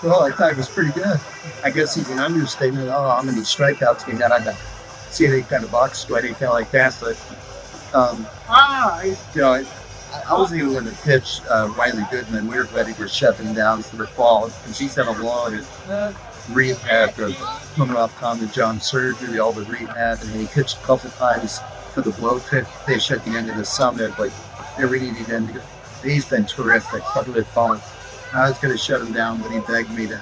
Well, I thought it was pretty good. I guess he's an understatement. Oh, how many strikeouts we got? I don't see any kind of box or anything like that. But, I wasn't even going to pitch Riley Goodman. We were ready to shut him down for the fall because he's had a long rehab of coming off Tommy John surgery, all the rehab, and he pitched a couple times for the blow pitch at the end of the summer, but they really needed him. He's been terrific. I was going to shut him down, but he begged me to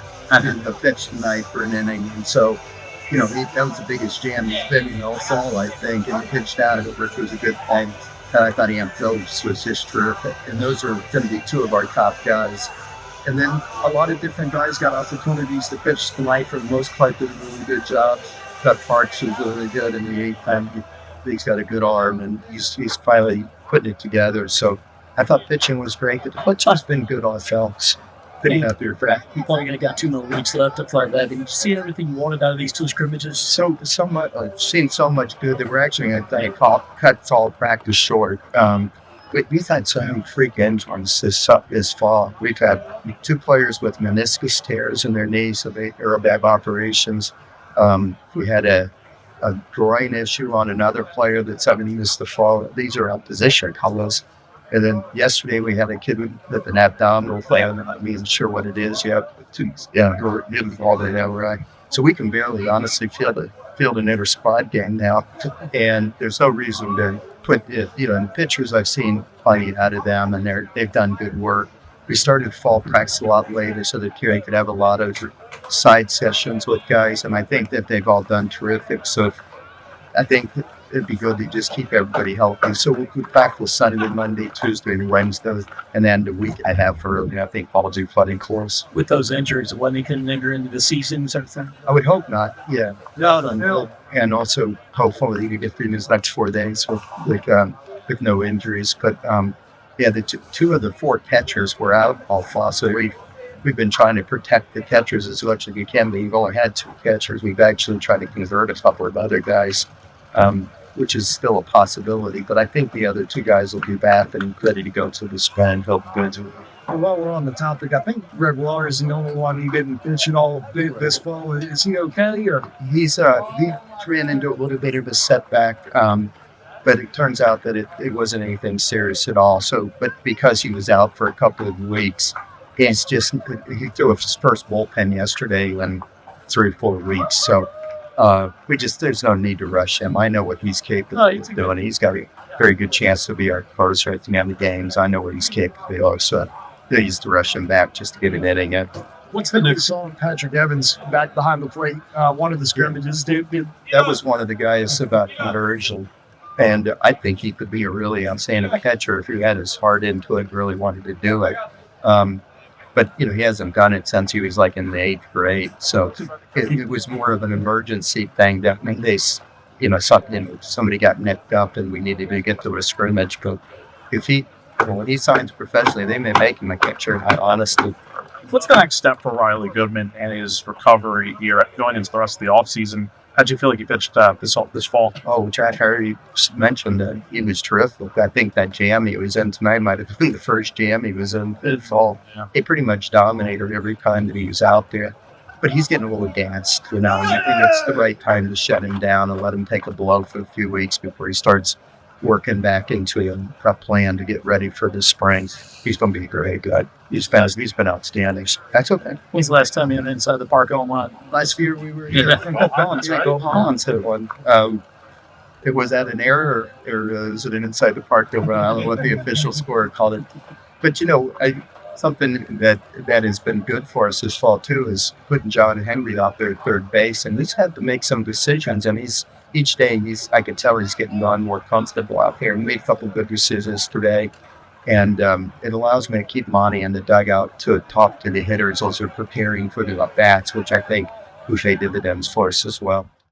pitch tonight for an inning. And so, that was the biggest jam he's been in all fall, I think. And he pitched out of it, which was a good thing. I thought Ian Phillips was just terrific. And those are going to be two of our top guys. And then a lot of different guys got opportunities to pitch tonight. For the most part, did a really good job. Got Parks was really good in the eighth time. He's got a good arm, and he's finally putting it together. So I thought pitching was great. The pitching's been good on Phelps. Pretty happy with that. You've only got 2 more weeks left to play that. Did you see everything you wanted out of these 2 scrimmages? So much. I've seen so much good that we're actually, I think, cut all practice short. We've had so many freak injuries this fall. We've had 2 players with meniscus tears in their knees, so they have operations. We had a groin issue on another player that's having missed the fall. These are out position colors. And then yesterday we had a kid with an abdominal flare. I'm not even sure what it is yet. We're getting all that out right. So we can barely, honestly, field an inter-squad game now. And there's no reason to put it, in pitchers I've seen plenty out of them, and they've done good work. We started fall practice a lot later so that Kerry could have a lot of side sessions with guys, and I think that they've all done terrific. So I think it'd be good to just keep everybody healthy. So we'll practice Sunday, Monday, Tuesday, and Wednesday, and then the week I have for early, I think I'll do flooding course. With those injuries, when they can enter into the season, sort of thing? I would hope not, yeah. No. And also, hopefully, you get through these next 4 days with no injuries. But, the 2 of the 4 catchers were out all fall, so we've been trying to protect the catchers as much as we can. We've only had 2 catchers. We've actually tried to convert a couple of other guys, which is still a possibility. But I think the other 2 guys will be back and ready to go to the spring. Hope good. While we're on the topic, I think Greg Waller is the only one who didn't pitch at all this fall. Is he okay? Or he ran into a little bit of a setback, but it turns out that it wasn't anything serious at all. So, but because he was out for a couple of weeks, he threw his first bullpen yesterday in 3 or 4 weeks. So there's no need to rush him. I know what he's capable of doing. He's got a very good chance to be our closer at the end of the games. I know what he's capable of. So they used to rush him back just to get an inning in. What's the next song? Patrick Evans back behind the plate. One of the scrimmages. That was one of the guys about conversion. And I think he could be a really outstanding catcher if he had his heart into it, really wanted to do it. But, he hasn't done it since he was like in the 8th grade. So it was more of an emergency thing that somebody got nipped up and we needed to get to a scrimmage. But when he signs professionally, they may make him a catcher, honestly. What's the next step for Riley Goodman and his recovery here going into the rest of the offseason? How'd you feel like he pitched this fall? Oh, Jack already mentioned that he was terrific. I think that jam he was in tonight might have been the first jam he was in the fall. Yeah. He pretty much dominated every time that he was out there. But he's getting a little gassed, and it's the right time to shut him down and let him take a blow for a few weeks before he starts working back into a plan to get ready for the spring. He's going to be great. Good. He's been outstanding. That's okay. When's the last time you were inside the park on what? Last year we were here. Go Hans hit one. It was that an error or was it an inside the park over? I don't know what the official score called it. But something that has been good for us this fall too is putting John Henry out there at third base, and he's had to make some decisions. And each day I could tell he's getting more comfortable out here. He made a couple of good decisions today. And it allows me to keep Monty in the dugout to talk to the hitters. Those are preparing for the bats, which I think will pay dividends for us as well.